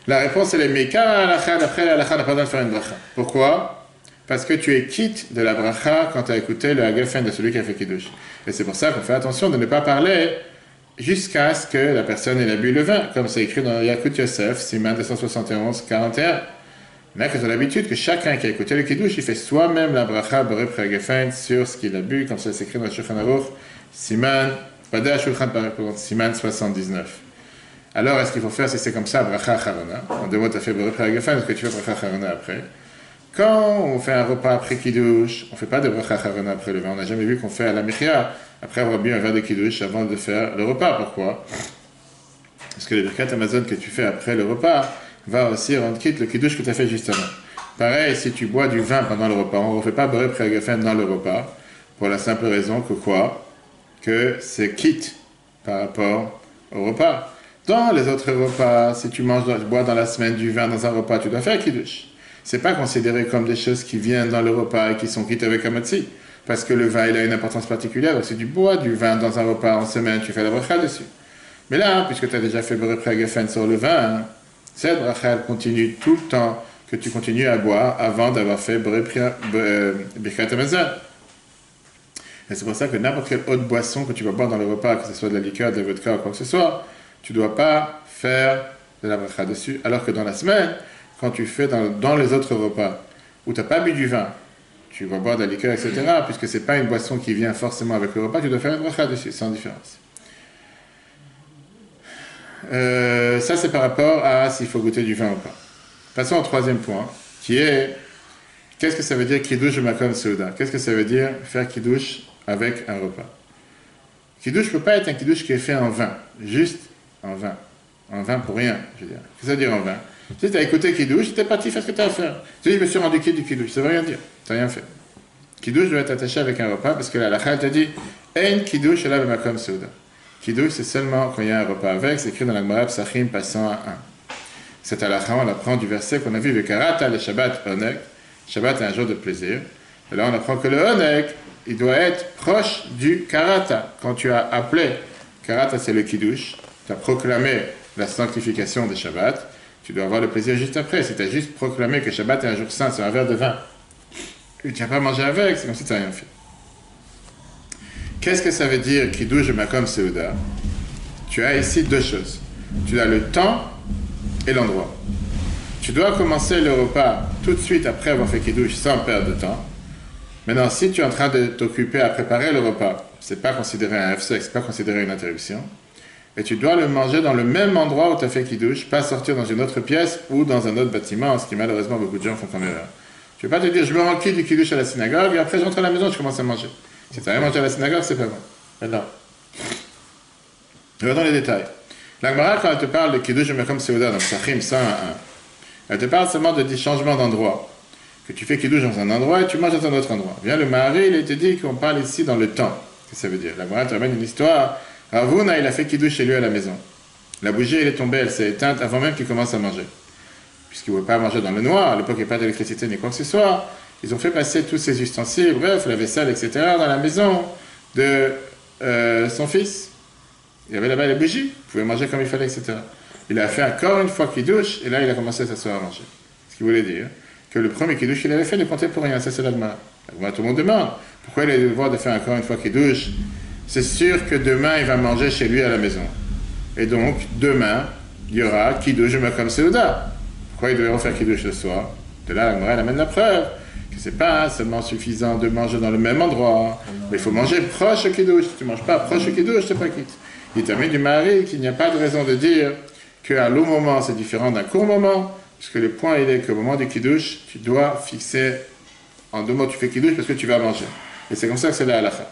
La réponse elle est Mika, après la halakha n'a pas besoin de faire une bracha. Pourquoi? Parce que tu es quitte de la bracha quand tu as écouté le hagafen de celui qui a fait kiddush. Et c'est pour ça qu'on fait attention de ne pas parler jusqu'à ce que la personne ait bu le vin, comme c'est écrit dans Yalkut Yosef, Siman 271, 41. Mais que tu as l'habitude que chacun qui a écouté le kiddush, il fait soi-même la bracha boré hagafen sur ce qu'il a bu, comme ça c'est écrit dans le Shulchan Aruch, Siman, Pada Shulchan Siman 79. Alors, est-ce qu'il faut faire, si c'est comme ça, bracha charana? En deux mots, tu as fait boré hagafen, est-ce que tu fais bracha charana après? Quand on fait un repas après kiddush, on ne fait pas de bracha charana après le vin. On n'a jamais vu qu'on fait à la mechia, après avoir bu un verre de kiddush avant de faire le repas. Pourquoi? Parce que le birkat Amazon que tu fais après le repas va aussi rendre quitte le kiddush que tu as fait juste avant. Pareil, si tu bois du vin pendant le repas, on ne refait pas boré hagafen dans le repas, pour la simple raison que quoi? Que c'est quitte par rapport au repas. Dans les autres repas, si tu bois dans la semaine du vin dans un repas, tu dois faire kiddush. C'est pas considéré comme des choses qui viennent dans le repas et qui sont quittes avec Hamotzi. Parce que le vin, il a une importance particulière. Donc si tu bois du vin dans un repas en semaine, tu fais la bracha dessus. Mais là, puisque tu as déjà fait Boré Geffen sur le vin, cette bracha, elle continue tout le temps que tu continues à boire avant d'avoir fait Birkat Hamazon. Et c'est pour ça que n'importe quelle autre boisson que tu vas boire dans le repas, que ce soit de la liqueur, de la vodka ou quoi que ce soit, tu ne dois pas faire de la bracha dessus. Alors que dans la semaine, quand tu fais dans les autres repas, où tu n'as pas bu du vin, tu vas boire de la liqueur, etc., puisque ce n'est pas une boisson qui vient forcément avec le repas, tu dois faire une bracha dessus, sans différence. Ça, c'est par rapport à s'il faut goûter du vin ou pas. Passons au troisième point, qui est, qu'est-ce que ça veut dire kiddush makom seuda? Qu'est-ce que ça veut dire faire kiddush avec un repas? Kiddush ne peut pas être un kiddush qui est fait en vin, juste en vin. En vin pour rien, je veux dire. Qu'est-ce que ça veut dire en vin? Tu as écouté kiddush, tu es parti faire ce que tu as à faire. Tu dis, je me suis rendu quitte du kiddush, ça ne veut rien dire, tu n'as rien fait. Kiddush doit être attaché avec un repas, parce que la halakha te dit, en kiddush ala makom seuda. Kiddush, c'est seulement quand il y a un repas avec, c'est écrit dans la Gemara Psachim passant à 1. Cette halakha, on apprend du verset qu'on a vu, le karata, le Shabbat, oneg. Shabbat est un jour de plaisir. Et là, on apprend que le oneg, il doit être proche du karata. Quand tu as appelé, karata, c'est le kiddush, tu as proclamé la sanctification de Shabbat, tu dois avoir le plaisir juste après. Si tu as juste proclamé que Shabbat est un jour saint sur un verre de vin, et tu n'as pas mangé avec, c'est comme si tu n'as rien fait. Qu'est-ce que ça veut dire kiddush makom seuda? Tu as ici deux choses. Tu as le temps et l'endroit. Tu dois commencer le repas tout de suite après avoir fait kiddush sans perdre de temps. Maintenant, si tu es en train de t'occuper à préparer le repas, ce n'est pas considéré un FSEC, ce n'est pas considéré une interruption. Et tu dois le manger dans le même endroit où tu as fait kiddush, pas sortir dans une autre pièce ou dans un autre bâtiment, ce qui malheureusement beaucoup de gens font comme erreur. Tu ne peux pas te dire, je me rends quitte du kiddush à la synagogue et après je rentre à la maison et je commence à manger. Si tu as rien mangé à la synagogue, c'est pas bon. Maintenant, regardons les détails. La Gemara, quand elle te parle de kiddush makom seuda, donc Psachim 101, elle te parle seulement de changement d'endroit. Que tu fais kiddush dans un endroit et tu manges dans un autre endroit. Vient le mari, il te dit qu'on parle ici dans le temps. Qu'est-ce que ça veut dire? La Gemara te ramène une histoire. Ravuna, il a fait kiddush chez lui à la maison. La bougie, elle est tombée, elle s'est éteinte avant même qu'il commence à manger. Puisqu'il ne voulait pas manger dans le noir, à l'époque il n'y avait pas d'électricité ni quoi que ce soit. Ils ont fait passer tous ces ustensiles, bref, la vaisselle, etc., dans la maison de son fils. Il y avait là-bas les bougies, il pouvait manger comme il fallait, etc. Il a fait encore une fois kiddush, et là il a commencé à s'asseoir à manger. Ce qui voulait dire que le premier kiddush qu'il avait fait ne comptait pour rien, ça c'est l'Agma. Tout le monde demande, pourquoi il a le devoir de faire encore une fois kiddush? C'est sûr que demain il va manger chez lui à la maison. Et donc, demain, il y aura kiddush makom seuda. Pourquoi il devait refaire kiddush le soir? De là, l'Agma amène la preuve. Que c'est pas seulement suffisant de manger dans le même endroit, mais il faut manger proche au kiddush. Si tu ne manges pas proche au kiddush, c'est pas quitte. Il termine du mari qu'il n'y a pas de raison de dire qu'un long moment c'est différent d'un court moment, puisque le point il est qu'au moment du kiddush, tu dois fixer, en 2 mots, tu fais kiddush parce que tu vas manger. Et c'est comme ça que c'est la halakha.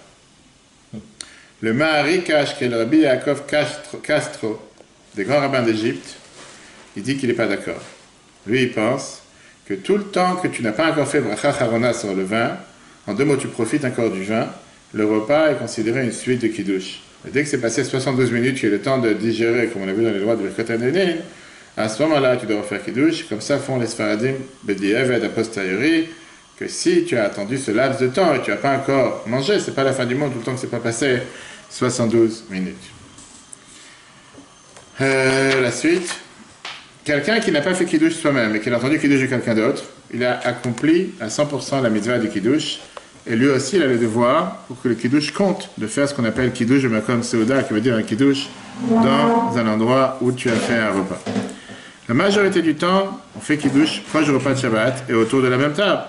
Le Mahari Kash, qui est le Rabbi Yaakov Castro, des grands rabbins d'Égypte, il dit qu'il n'est pas d'accord. Lui, il pense que tout le temps que tu n'as pas encore fait bracha charona sur le vin, en 2 mots, tu profites encore du vin, le repas est considéré une suite de kiddush. Et dès que c'est passé 72 minutes, tu as le temps de digérer, comme on a vu dans les lois de Birkat Hanenin, à ce moment-là, tu dois refaire kiddush. Comme ça font les Sfaradim, B'di'evet a posteriori, que si tu as attendu ce laps de temps et tu n'as pas encore mangé, c'est pas la fin du monde, tout le temps que c'est pas passé 72 minutes. La suite. Quelqu'un qui n'a pas fait kiddush soi-même et qui a entendu kiddush de quelqu'un d'autre, il a accompli à 100% la mitzvah du kiddush, et lui aussi il a le devoir, pour que le kiddush compte, de faire ce qu'on appelle kiddush makom seuda, qui veut dire un kiddush dans un endroit où tu as fait un repas. La majorité du temps, on fait kiddush proche du repas de Shabbat et autour de la même table.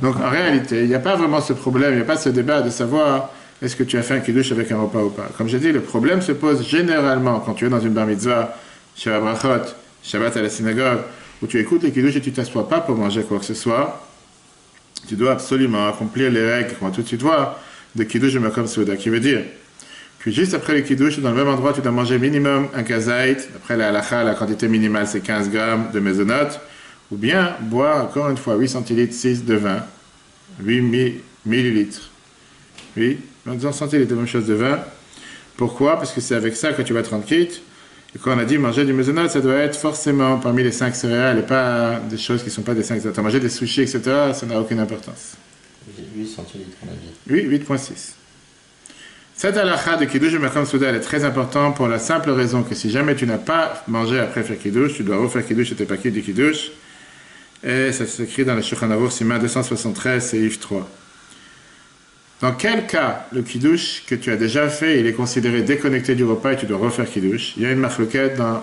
Donc en réalité, il n'y a pas vraiment ce problème, il n'y a pas ce débat de savoir est-ce que tu as fait un kiddush avec un repas ou pas. Comme j'ai dit, le problème se pose généralement quand tu es dans une bar mitzvah, Shabbat brachot, Shabbat à la synagogue, où tu écoutes les kiddush et tu ne t'assois pas pour manger quoi que ce soit. Tu dois absolument accomplir les règles qu'on va tout de suite voir de kiddush makom seuda, qui veut dire que juste après le kiddush, dans le même endroit, tu dois manger minimum un kazait. Après la halakha, la quantité minimale c'est 15 grammes de mésonote, ou bien boire encore une fois 8 centilitres 6 de vin, 8 millilitres. Oui, 20 centilitres, la même chose de vin. Pourquoi? Parce que c'est avec ça que tu vas te rendre quitte. Et quand on a dit manger du mezonot, ça doit être forcément parmi les 5 céréales et pas des choses qui ne sont pas des 5 céréales. Manger des sushis, etc., ça n'a aucune importance. 8 centilitres, on a dit. Oui, 8,6. Cette halakha de Kiddush Makom Souda, elle est très importante pour la simple raison que si jamais tu n'as pas mangé après faire Kiddush, tu dois refaire Kiddush et t'es pas quitte du Kiddush. Et ça s'écrit dans le Shulchan Aruch, Siman 273, Seif 3. Dans quel cas le Kiddush que tu as déjà fait, il est considéré déconnecté du repas et tu dois refaire Kiddush? Il y a une marloquette dans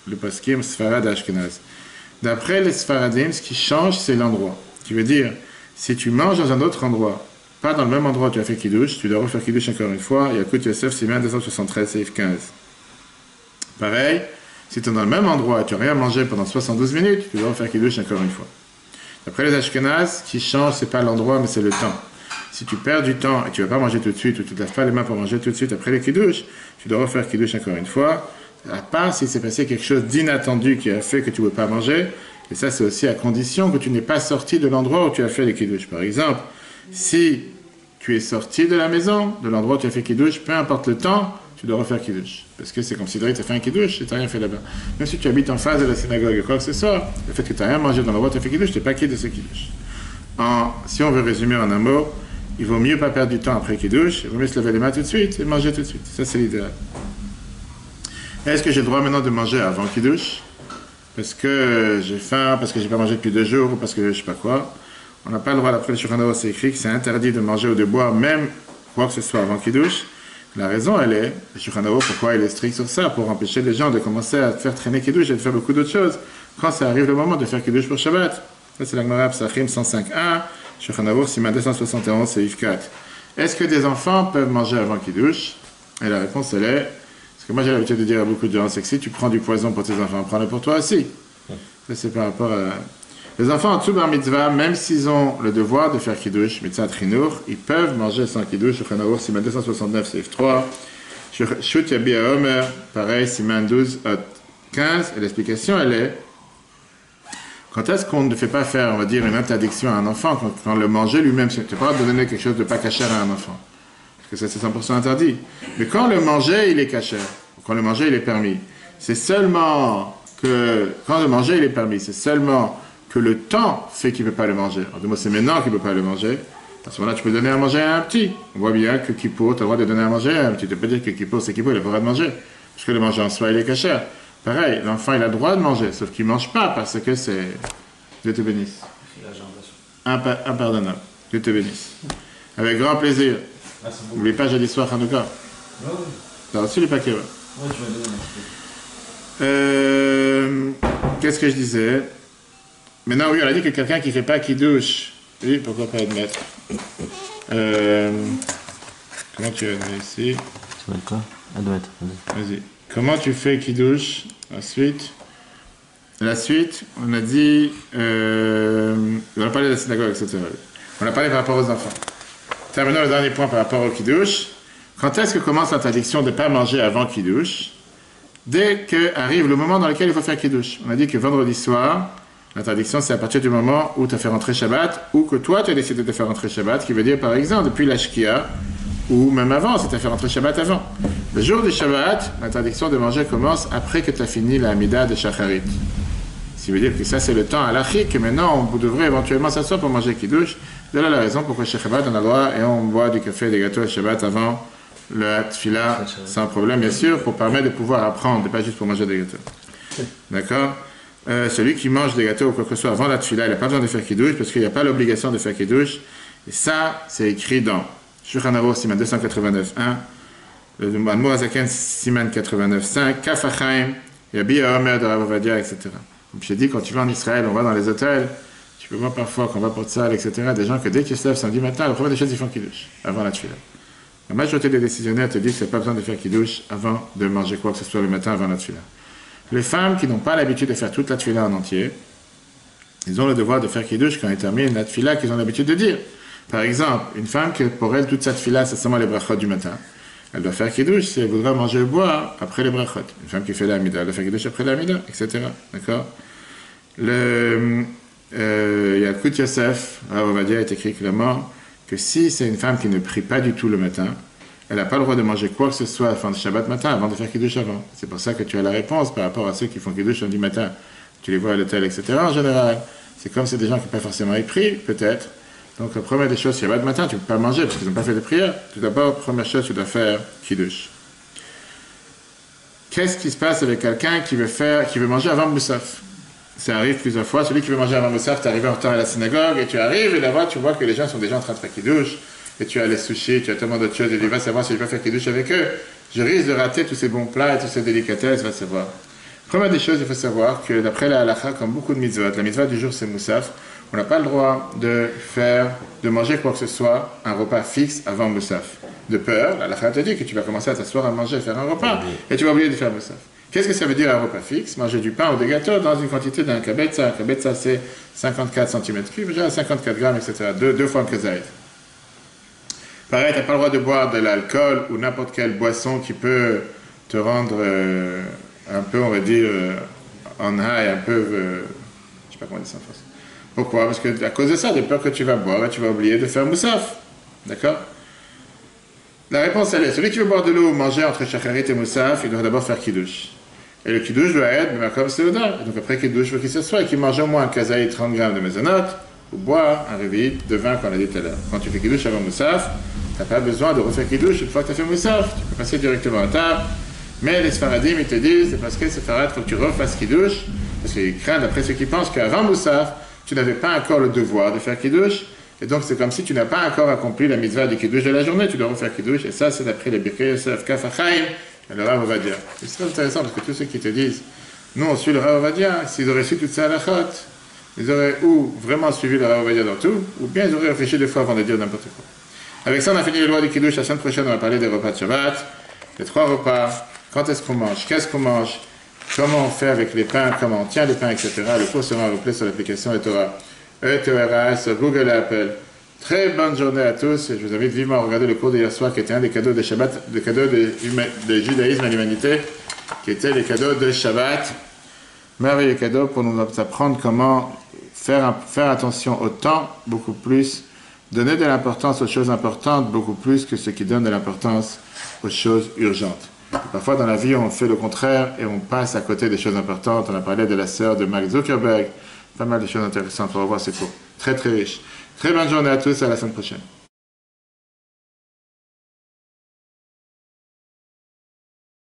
le Paskim Sfarad Ashkenaz. D'après les Sfaradim, ce qui change, c'est l'endroit. Qui veut dire, si tu manges dans un autre endroit, pas dans le même endroit où tu as fait Kiddush, tu dois refaire Kiddush encore une fois. Yakut Yosef, Siman 273, Seif 15. Pareil, si tu es dans le même endroit et tu n'as rien mangé pendant 72 minutes, tu dois refaire Kiddush encore une fois. D'après les Ashkenaz, ce qui change, c'est pas l'endroit, mais c'est le temps. Si tu perds du temps et tu ne vas pas manger tout de suite, ou tu ne te laves pas les mains pour manger tout de suite après les Kiddush, tu dois refaire Kiddush encore une fois, à part s'il s'est passé quelque chose d'inattendu qui a fait que tu ne veux pas manger, et ça c'est aussi à condition que tu n'es pas sorti de l'endroit où tu as fait les Kiddush. Par exemple, si tu es sorti de la maison, de l'endroit où tu as fait Kiddush, peu importe le temps, tu dois refaire Kiddush. Parce que c'est considéré que tu as fait un Kiddush et tu n'as rien fait là-bas. Même si tu habites en face de la synagogue ou quoi que ce soit, le fait que tu n'as rien mangé dans l'endroit où tu as fait Kiddush, tu n'es pas quitte de ce Kiddush. Si on veut résumer en un mot, il vaut mieux pas perdre du temps après Kiddush, il vaut mieux se laver les mains tout de suite et manger tout de suite. Ça, c'est l'idéal. Est-ce que j'ai le droit maintenant de manger avant Kiddush? Parce que j'ai faim, parce que j'ai pas mangé depuis 2 jours, ou parce que je sais pas quoi. On n'a pas le droit, d'après le Shulchan Aruch, c'est écrit que c'est interdit de manger ou de boire, même quoi que ce soit avant Kiddush. La raison, elle est, le Shulchan Aruch, pourquoi il est strict sur ça? Pour empêcher les gens de commencer à faire traîner Kiddush et de faire beaucoup d'autres choses. Quand ça arrive le moment de faire Kiddush pour Shabbat. Ça, c'est la Gemara Psachim 105.1. Shulchan Aruch, Siman 271, Seif 4. Est-ce que des enfants peuvent manger avant Kiddush? Et la réponse, elle est, parce que moi j'ai l'habitude de dire à beaucoup de gens, c'est que si tu prends du poison pour tes enfants, prends-le pour toi aussi. Ça, c'est par rapport à... Les enfants en dessous bar mitzvah, même s'ils ont le devoir de faire Kiddush, mitzvah trinur, ils peuvent manger sans Kiddush. Shulchan Aruch, Siman 269, Seif 3. Shut Yabi Omer, pareil, Siman 12, 15. Et l'explication, elle est, quand est-ce qu'on ne fait pas faire, on va dire, une interdiction à un enfant quand le manger lui-même, tu n'as pas le droit de donner quelque chose de pas cachère à un enfant. Parce que ça, c'est 100% interdit. Mais quand le manger, il est cachère, quand le manger, il est permis, c'est seulement que, quand le manger, il est permis, c'est seulement que le temps fait qu'il ne peut pas le manger. En deux mots, c'est maintenant qu'il ne peut pas le manger. À ce moment-là, tu peux donner à manger à un petit. On voit bien que Kippour, tu as le droit de donner à manger à un petit. Tu ne peux pas dire que Kippour, c'est Kippour, il n'a pas le droit de manger. Parce que le manger en soi, il est cachère. Pareil, l'enfant, il a le droit de manger, sauf qu'il ne mange pas parce que c'est... Dieu te bénisse. Impardonnable. Dieu te bénisse. Avec grand plaisir. N'oublie pas jeudi soir Hanouka. Oui. Tu as reçu les paquets, ouais. Oui, je vais donner. Qu'est-ce que je disais? Maintenant, oui, on a dit que quelqu'un qui ne fait pas Kiddush, oui, pourquoi pas admettre? Comment tu as admis ici? Ça va être quoi? Admettre, vas-y. Comment tu fais Kiddush? Ensuite, la suite, on a dit, on a parlé de la synagogue, etc. On a parlé par rapport aux enfants. Terminons le dernier point par rapport au Kiddush. Quand est-ce que commence l'interdiction de ne pas manger avant Kiddush? Dès qu'arrive le moment dans lequel il faut faire Kiddush. On a dit que vendredi soir, l'interdiction c'est à partir du moment où tu as fait rentrer Shabbat, ou que toi tu as décidé de faire rentrer Shabbat, qui veut dire par exemple depuis la Shkia, ou même avant, si tu as fait rentrer Shabbat avant. Le jour du Shabbat, l'interdiction de manger commence après que tu as fini la Hamida de Shacharit. Ce qui veut dire que ça c'est le temps à l'achik, que maintenant on devrait éventuellement s'asseoir pour manger Kiddush. De là la raison pourquoi chez Shabbat on a le droit et on boit du café et des gâteaux à Shabbat avant le Tfila, sans problème bien sûr, pour permettre de pouvoir apprendre, et pas juste pour manger des gâteaux. D'accord? Celui qui mange des gâteaux ou quoi que ce soit avant la Tfila, il n'a pas besoin de faire Kiddush parce qu'il n'y a pas l'obligation de faire Kiddush. Et ça, c'est écrit dans Shulchan Aruch Siman 289.1, le Admor Hazaken Siman 89.5, Kaf HaChaim, Yabi Omer de Rav Ovadia, etc. Comme je t'ai dit, quand tu vas en Israël, on va dans les hôtels, tu peux voir parfois quand on va pour Tzal, etc., des gens que dès qu'ils se lèvent samedi matin, la première des choses, ils font Kiddush, avant la Tfila. La majorité des décisionnaires te disent qu'il n'y a pas besoin de faire Kiddush avant de manger quoi que ce soit le matin avant la Tfila. Les femmes qui n'ont pas l'habitude de faire toute la Tfila en entier, ils ont le devoir de faire Kiddush quand ils terminent la Tfila qu'ils ont l'habitude de dire. Par exemple, une femme qui, pour elle, toute sa Tfila, c'est seulement les brachot du matin. Elle doit faire Kiddush si elle voudra manger ou boire après les brachot. Une femme qui fait la Hamida, elle doit faire Kiddush après la Hamida, etc. D'accord? Yakut Yosef, Rav Ovadia est écrit clairement que si c'est une femme qui ne prie pas du tout le matin, elle n'a pas le droit de manger quoi que ce soit fin de Shabbat matin avant de faire Kiddush avant. C'est pour ça que tu as la réponse par rapport à ceux qui font Kiddush lundi matin. Tu les vois à l'hôtel, etc. en général. C'est comme c'est des gens qui n'ont pas forcément écrit, peut-être. Donc la première des choses, Shabbat matin, tu ne peux pas manger parce qu'ils n'ont pas fait de prière. Tout d'abord, première chose, tu dois faire Kiddush. Qu'est-ce qui se passe avec quelqu'un qui veut manger avant Moussaf? Ça arrive plusieurs fois. Celui qui veut manger avant Moussaf, tu arrives en retard à la synagogue et tu arrives et là-bas, tu vois que les gens sont déjà en train de faire Kiddush. Et tu as les sushis, tu as tellement d'autres choses, et tu vas savoir si je vais faire Kiddush avec eux. Je risque de rater tous ces bons plats et toutes ces délicatesses, va savoir. Première des choses, il faut savoir que d'après la halakha, comme beaucoup de mitzvot, la mitzvah du jour c'est Moussaf, on n'a pas le droit de manger quoi que ce soit, un repas fixe avant Moussaf. De peur, la halakha te dit que tu vas commencer à t'asseoir à manger, faire un repas, et tu vas oublier de faire Moussaf. Qu'est-ce que ça veut dire un repas fixe? Manger du pain ou des gâteaux dans une quantité d'un kabetza. Un kabetza c'est 54 cm3, déjà 54 grammes, etc. Deux fois un kazaïd. Pareil, tu n'as pas le droit de boire de l'alcool ou n'importe quelle boisson qui peut te rendre un peu, on va dire, en high, un peu, je ne sais pas comment dire ça en français. Pourquoi? Parce que à cause de ça, de peur que tu vas boire et tu vas oublier de faire Moussaf. D'accord? La réponse, elle est, celui qui veut boire de l'eau ou manger entre Shacharit et Moussaf, il doit d'abord faire Kiddush. Et le Kiddush doit être comme Seouda. Donc après Kiddush, il faut qu'il se soit et qu'il mange au moins un kazaï 30 grammes de maisonnote, ou boire un réveil de vin qu'on a dit tout à l'heure. Quand tu fais Kiddush avant Moussaf, tu n'as pas besoin de refaire Kiddush une fois que tu as fait Moussaf. Tu peux passer directement à table. Mais les Sfaradim, ils te disent, c'est parce que c'est Farad, il faut que tu refasses Kiddush. Parce qu'ils craignent, d'après ceux qui pensent, qu'avant Moussaf, tu n'avais pas encore le devoir de faire Kiddush. Et donc, c'est comme si tu n'as pas encore accompli la mitzvah du Kiddush de la journée. Tu dois refaire Kiddush. Et ça, c'est d'après les Birkei Yosef Kaf HaChaim. Et le Rav Ovadia. C'est très intéressant parce que tous ceux qui te disent, nous, on suit le Rav Ovadia, s'ils auraient su toutes ces halachot, ils auraient ou vraiment suivi le Rav Ovadia dans tout, ou bien ils auraient réfléchi deux fois avant de dire n'importe quoi. Avec ça, on a fini les lois du Kiddush. La semaine prochaine, on va parler des repas de Shabbat, les 3 repas, quand est-ce qu'on mange, qu'est-ce qu'on mange, comment on fait avec les pains, comment on tient les pains, etc. Le cours sera replay sur l'application eTorah, eTorah, sur Google et Apple. Très bonne journée à tous et je vous invite vivement à regarder le cours d'hier soir qui était un des cadeaux de Shabbat, des cadeaux de judaïsme à l'humanité, qui était les cadeaux de Shabbat. Merveilleux cadeau pour nous apprendre comment faire attention au temps, beaucoup plus, donner de l'importance aux choses importantes, beaucoup plus que ce qui donne de l'importance aux choses urgentes. Parfois dans la vie, on fait le contraire et on passe à côté des choses importantes. On a parlé de la sœur de Mark Zuckerberg, pas mal de choses intéressantes pour revoir ces cours. Très très riches. Très bonne journée à tous et à la semaine prochaine.